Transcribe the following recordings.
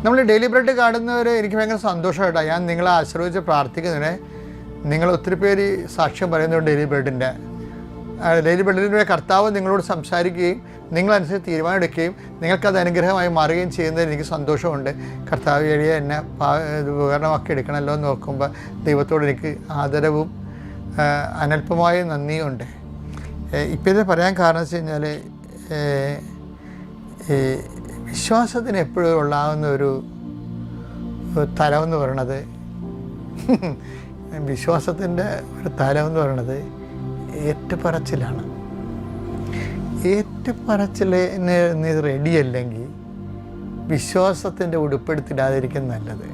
നമ്മൾ daily bread കാണുന്നവർ എനിക്ക് ഭയങ്കര സന്തോഷമായിട്ടാണ്. ഞാൻ നിങ്ങളെ ആശ്രയിച്ച് പ്രാർത്ഥിക്കുന്നതിന് നിങ്ങൾ ഒത്തിരി പേര് സാക്ഷ്യം പറയുന്നുണ്ട് ഡെയിലി ബ്രെഡിൻ്റെ കർത്താവ് നിങ്ങളോട് സംസാരിക്കുകയും നിങ്ങളനുസരിച്ച് തീരുമാനമെടുക്കുകയും നിങ്ങൾക്കത് അനുഗ്രഹമായി മാറുകയും ചെയ്യുന്നതിൽ എനിക്ക് സന്തോഷമുണ്ട്. കർത്താവ് എളിയ എന്നെ ഉപകരണമാക്കി എടുക്കണമല്ലോ എന്ന് നോക്കുമ്പോൾ ദൈവത്തോട് എനിക്ക് ആദരവും അനൽപമായ നന്ദിയുണ്ട്. ഇപ്പം ഇത് പറയാൻ കാരണം വെച്ച് കഴിഞ്ഞാൽ വിശ്വാസത്തിന് എപ്പോഴും ഉള്ളാവുന്ന ഒരു തലമെന്ന് പറയണത് വിശ്വാസത്തിൻ്റെ ഒരു തലമെന്ന് പറയണത് ഏറ്റുപറച്ചിലാണ്. ഏറ്റുപറച്ചിലിന് റെഡിയല്ലെങ്കിൽ വിശ്വാസത്തിൻ്റെ ഉടുപ്പെടുത്തിടാതിരിക്കും നല്ലത്.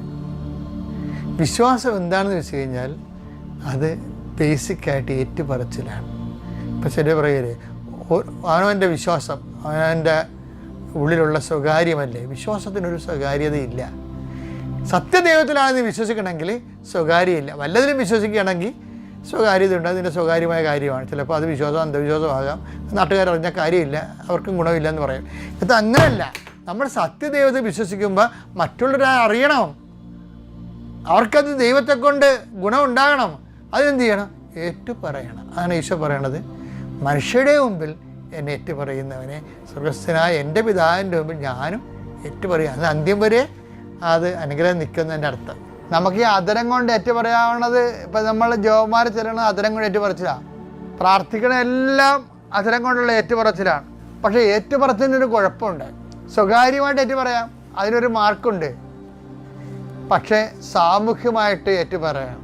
വിശ്വാസം എന്താണെന്ന് വെച്ച് കഴിഞ്ഞാൽ അത് ബേസിക്കായിട്ട് ഏറ്റുപറച്ചിലാണ്. ഇപ്പം ശരി പറയല്ലേ, അവനവൻ്റെ വിശ്വാസം അവനവൻ്റെ ഉള്ളിലുള്ള സ്വകാര്യമല്ലേ. വിശ്വാസത്തിനൊരു സ്വകാര്യതയില്ല. സത്യദൈവത്തിലാണ് നീ വിശ്വസിക്കണമെങ്കിൽ സ്വകാര്യമില്ല. വല്ലതിലും വിശ്വസിക്കുകയാണെങ്കിൽ സ്വകാര്യതയുണ്ട്, അതിൻ്റെ സ്വകാര്യമായ കാര്യമാണ്. ചിലപ്പോൾ അത് വിശ്വാസം അന്ധവിശ്വാസമാകാം, നാട്ടുകാരറിഞ്ഞ കാര്യമില്ല, അവർക്കും ഗുണമില്ല എന്ന് പറയും. ഇത് അങ്ങനെയല്ല. നമ്മൾ സത്യദൈവത്തെ വിശ്വസിക്കുമ്പോൾ മറ്റുള്ളവരെ അറിയണം, അവർക്കത് ദൈവത്തെ കൊണ്ട് ഗുണമുണ്ടാകണം. അതിനെന്ത് ചെയ്യണം? ഏറ്റുപറയണം. അതാണ് ഈശോ പറയണത്, മനുഷ്യരുടെ മുമ്പിൽ എന്നെ ഏറ്റുപറയുന്നവനെ സ്വർഗസ്ഥനായ എൻ്റെ പിതാവിൻ്റെ മുമ്പിൽ ഞാനും ഏറ്റുപറയുക. അത് അന്ത്യം വരെ അത് അനുഗ്രഹം നിൽക്കുന്നതിൻ്റെ അർത്ഥം. നമുക്ക് ഈ അതരം കൊണ്ട് ഏറ്റുപറയാവുന്നത്, ഇപ്പം നമ്മൾ ജോമാർ ചെല്ലണത് അതരം കൊണ്ട് ഏറ്റുപറച്ചിലാണ്. പ്രാർത്ഥിക്കണ എല്ലാം അതരം കൊണ്ടുള്ള ഏറ്റുപറച്ചിലാണ്. പക്ഷേ ഏറ്റുപറച്ചിനൊരു കുഴപ്പമുണ്ട്. സ്വകാര്യമായിട്ട് ഏറ്റുപറയാം, അതിനൊരു മാർക്കുണ്ട്. പക്ഷേ സാമൂഹ്യമായിട്ട് ഏറ്റുപറയണം.